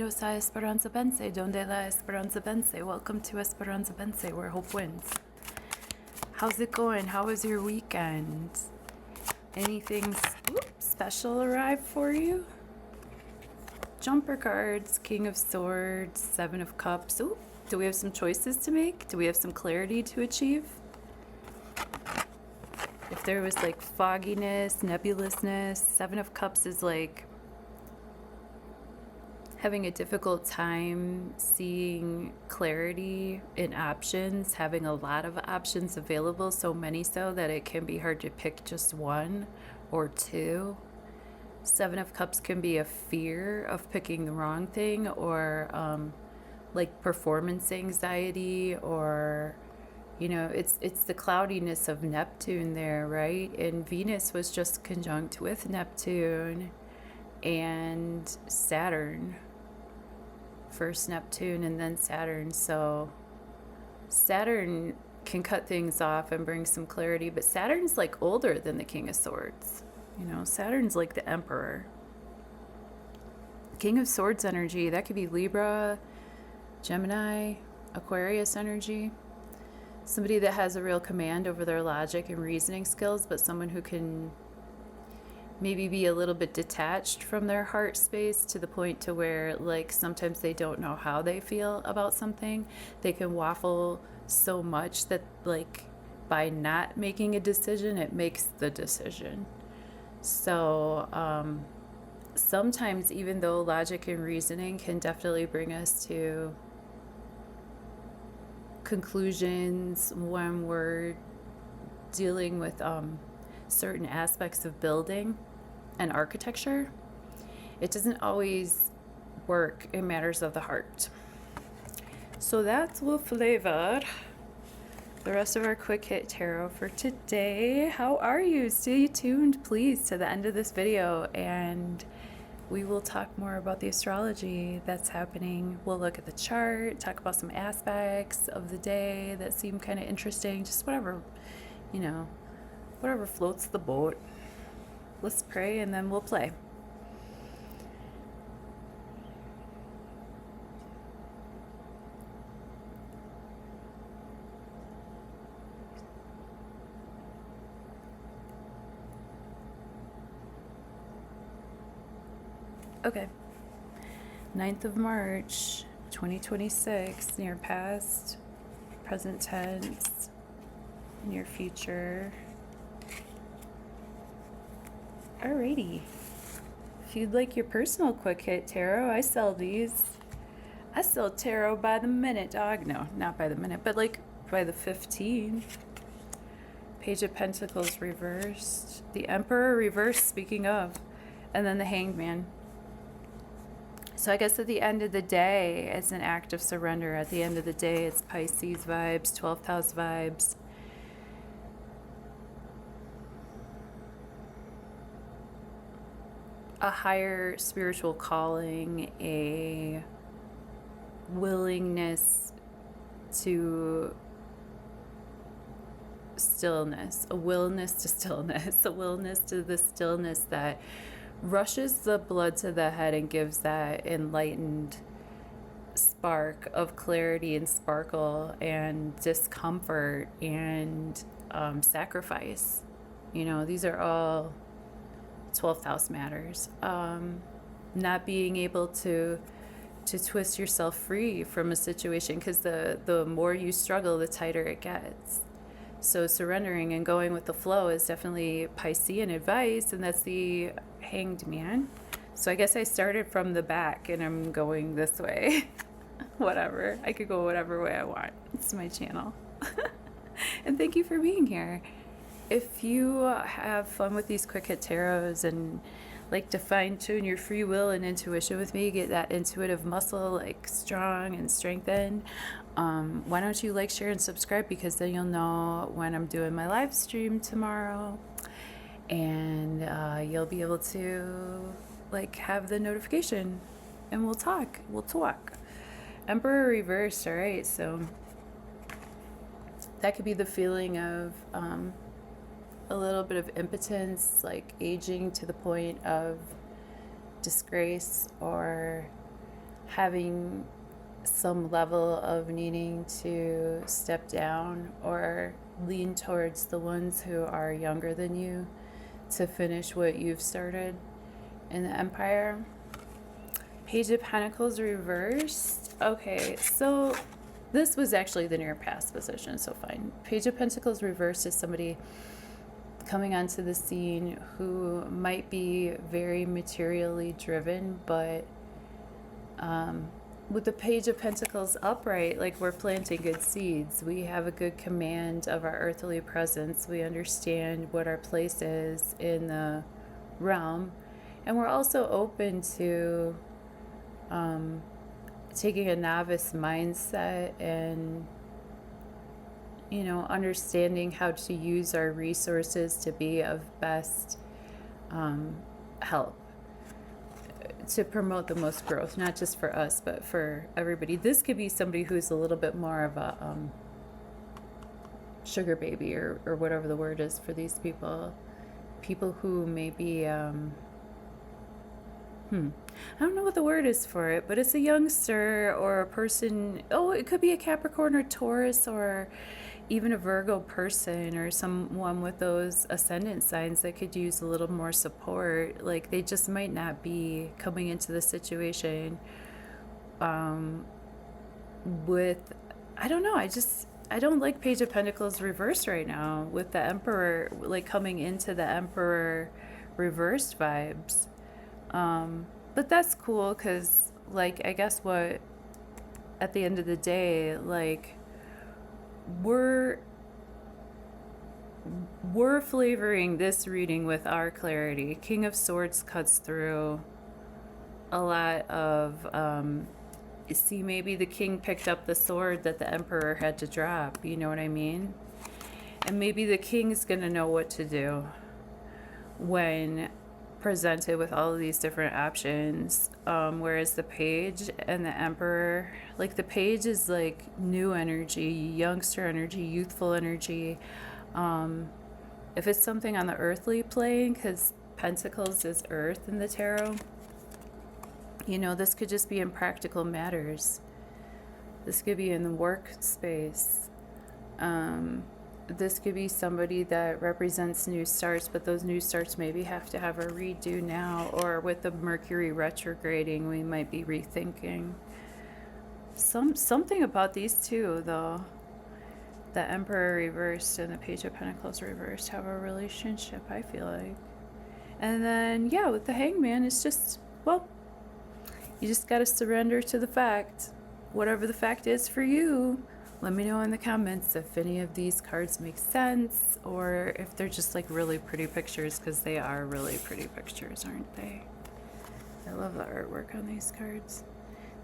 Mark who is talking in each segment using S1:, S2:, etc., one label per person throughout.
S1: Bienvenidos a Esperanza Pense, donde la Esperanza Vence. Welcome to Esperanza Vence, where hope wins. How's it going? How was your weekend? Anything special arrived for you? Jumper cards, King of Swords, Seven of Cups. Ooh, do we have some choices to make? Do we have some clarity to achieve? If there was like fogginess, nebulousness, Seven of Cups is like having a difficult time seeing clarity in options, having a lot of options available, so many so that it can be hard to pick just one or two. Seven of Cups can be a fear of picking the wrong thing, or like performance anxiety, or you know, it's the cloudiness of Neptune there, right? And Venus was just conjunct with Neptune and Saturn. First Neptune and then Saturn. So Saturn can cut things off and bring some clarity, but Saturn's like older than the King of Swords. You know, Saturn's like the Emperor. King of Swords energy, that could be Libra, Gemini, Aquarius energy. Somebody that has a real command over their logic and reasoning skills, but someone who can maybe be a little bit detached from their heart space to the point to where like sometimes they don't know how they feel about something. They can waffle so much that like by not making a decision, it makes the decision. So sometimes even though logic and reasoning can definitely bring us to conclusions when we're dealing with certain aspects of building and architecture, it doesn't always work in matters of the heart. So that's what flavored the rest of our quick hit tarot for today. How are you? Stay tuned please to the end of this video and we will talk more about the astrology that's happening. We'll look at the chart, talk about some aspects of the day that seem kind of interesting, just whatever, you know, whatever floats the boat. Let's pray and then we'll play. Okay. 9th of March, 2026, near past, present tense, near future. Alrighty. If you'd like your personal quick hit tarot, I sell these. I sell tarot by the minute, dog. No, not by the minute, but like by the 15. Page of Pentacles reversed. The Emperor reversed, speaking of. And then the Hanged Man. So I guess at the end of the day, it's an act of surrender. At the end of the day, it's Pisces vibes, 12th house vibes. A higher spiritual calling, a willingness to stillness, a willingness to stillness, a willingness to the stillness that rushes the blood to the head and gives that enlightened spark of clarity and sparkle and discomfort and sacrifice. You know, these are all 12th house matters. Not being able to twist yourself free from a situation, because the more you struggle, the tighter it gets. So surrendering and going with the flow is definitely Piscean advice, and that's the Hanged Man. So I guess I started from the back and I'm going this way. Whatever. I could go whatever way I want. It's my channel. And thank you for being here. If you have fun with these quick hit tarots and like to fine tune your free will and intuition with me, get that intuitive muscle like strong and strengthened, why don't you like, share, and subscribe, because then you'll know when I'm doing my live stream tomorrow, and you'll be able to like have the notification and we'll talk. Emperor reversed. All right, so that could be the feeling of a little bit of impotence, like aging to the point of disgrace, or having some level of needing to step down or lean towards the ones who are younger than you to finish what you've started in the Empire. Page of Pentacles reversed. Okay, so this was actually the near past position, so fine. Page of Pentacles reversed is somebody coming onto the scene who might be very materially driven, but with the Page of Pentacles upright, like, we're planting good seeds. We have a good command of our earthly presence. We understand what our place is in the realm. And we're also open to taking a novice mindset and, you know, understanding how to use our resources to be of best help, to promote the most growth, not just for us, but for everybody. This could be somebody who's a little bit more of a sugar baby, or whatever the word is for these people. People who maybe, I don't know what the word is for it, but it's a youngster or a person. Oh, it could be a Capricorn or Taurus or even a Virgo person, or someone with those ascendant signs that could use a little more support. Like, they just might not be coming into the situation with, I don't know, I don't like Page of Pentacles reversed right now with the Emperor, like, coming into the Emperor reversed vibes. But that's cool, because, like, I guess what, at the end of the day, like, we're flavoring this reading with our clarity. King of Swords cuts through a lot of, see, maybe the king picked up the sword that the emperor had to drop, you know what I mean? And maybe the king's gonna know what to do when presented with all of these different options, whereas the page and the emperor, like, the page is like new energy, youngster energy, youthful energy. If it's something on the earthly plane, because Pentacles is earth in the tarot, you know, this could just be in practical matters. This could be in the workspace. This could be somebody that represents new starts, but those new starts maybe have to have a redo now, or with the Mercury retrograding, we might be rethinking. Something about these two, though. The Emperor reversed and the Page of Pentacles reversed have a relationship, I feel like. And then, yeah, with the Hangman, it's just, well, you just got to surrender to the fact. Whatever the fact is for you. Let me know in the comments if any of these cards make sense, or if they're just like really pretty pictures, because they are really pretty pictures, aren't they? I love the artwork on these cards.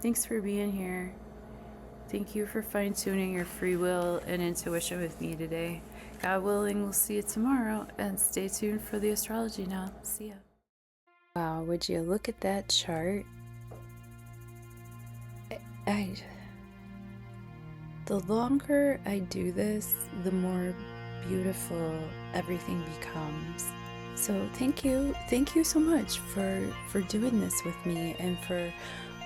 S1: Thanks for being here. Thank you for fine-tuning your free will and intuition with me today. God willing, we'll see you tomorrow, and stay tuned for the astrology now. See ya. Wow, would you look at that chart? The longer I do this, the more beautiful everything becomes. So thank you so much for doing this with me, and for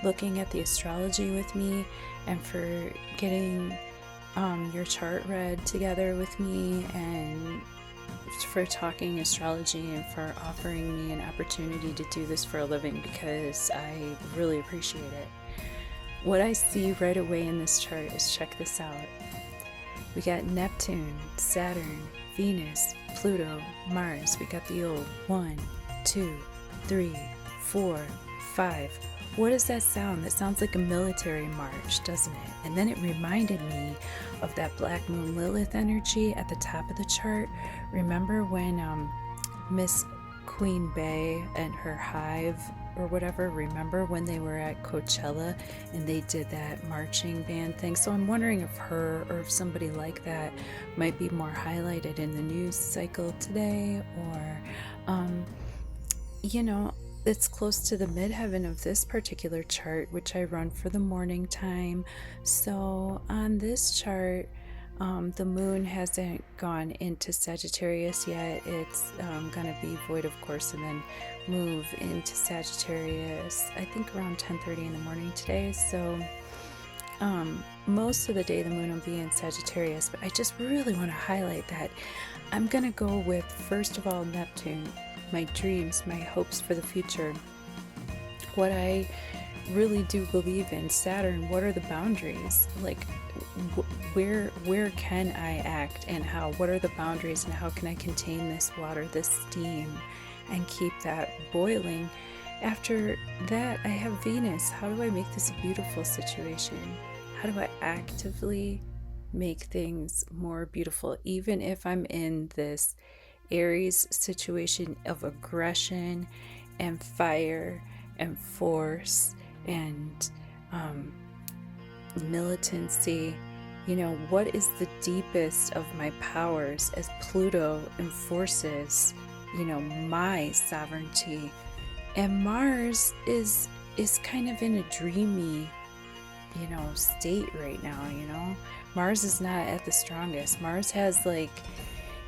S1: looking at the astrology with me, and for getting your chart read together with me, and for talking astrology, and for offering me an opportunity to do this for a living, because I really appreciate it. What I see right away in this chart is, check this out. We got Neptune, Saturn, Venus, Pluto, Mars. We got the old 1, 2, 3, 4, 5. What does that sound? That sounds like a military march, doesn't it? And then it reminded me of that Black Moon Lilith energy at the top of the chart. Remember when Miss Queen Bey and her hive or whatever, remember when they were at Coachella and they did that marching band thing? So I'm wondering if her, or if somebody like that, might be more highlighted in the news cycle today, or you know, it's close to the midheaven of this particular chart, which I run for the morning time. So on this chart, The moon hasn't gone into Sagittarius yet. It's going to be void, of course, and then move into Sagittarius, I think around 10:30 in the morning today. So most of the day the moon will be in Sagittarius, but I just really want to highlight that I'm going to go with, first of all, Neptune, my dreams, my hopes for the future, what I really do believe in. Saturn, what are the boundaries? Like, where can I act, and how? What are the boundaries, and how can I contain this water, this steam, and keep that boiling? After that, I have Venus. How do I make this a beautiful situation? How do I actively make things more beautiful, even if I'm in this Aries situation of aggression and fire and force and militancy? You know, what is the deepest of my powers as Pluto enforces, you know, my sovereignty? And Mars is kind of in a dreamy, you know, state right now, you know. Mars is not at the strongest. Mars has, like,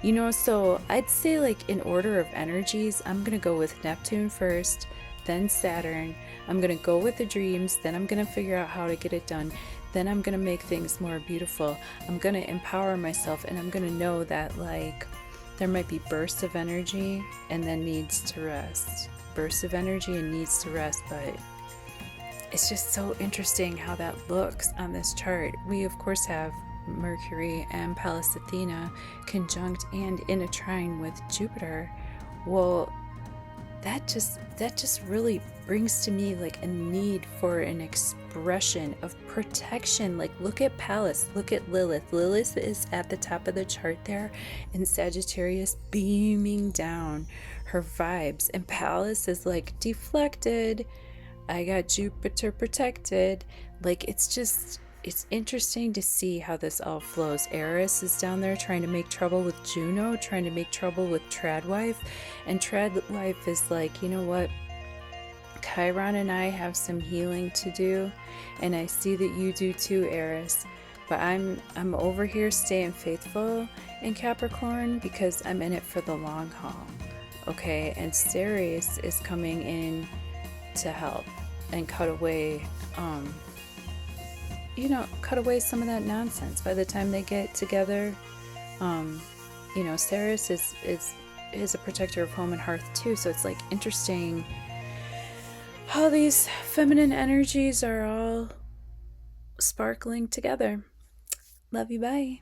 S1: you know, so I'd say, like, in order of energies, I'm gonna go with Neptune first, then Saturn. I'm gonna go with the dreams, then I'm gonna figure out how to get it done. Then I'm gonna make things more beautiful. I'm gonna empower myself, and I'm gonna know that, like, there might be bursts of energy and then needs to rest. Bursts of energy and needs to rest, but it's just so interesting how that looks on this chart. We, of course, have Mercury and Pallas Athena conjunct and in a trine with Jupiter. Well, that just really brings to me, like, a need for an expression of protection. Like, look at Pallas, look at Lilith. Lilith is at the top of the chart there in Sagittarius, beaming down her vibes, and Pallas is like deflected. I got Jupiter protected. Like, it's interesting to see how this all flows. Eris is down there trying to make trouble with Juno, trying to make trouble with Tradwife. And Tradwife is like, you know what? Chiron and I have some healing to do. And I see that you do too, Eris. But I'm over here staying faithful in Capricorn because I'm in it for the long haul. Okay? And Ceres is coming in to help and cut away cut away some of that nonsense. By the time they get together, you know, Ceres is a protector of home and hearth too. So it's, like, interesting how these feminine energies are all sparkling together. Love you, bye.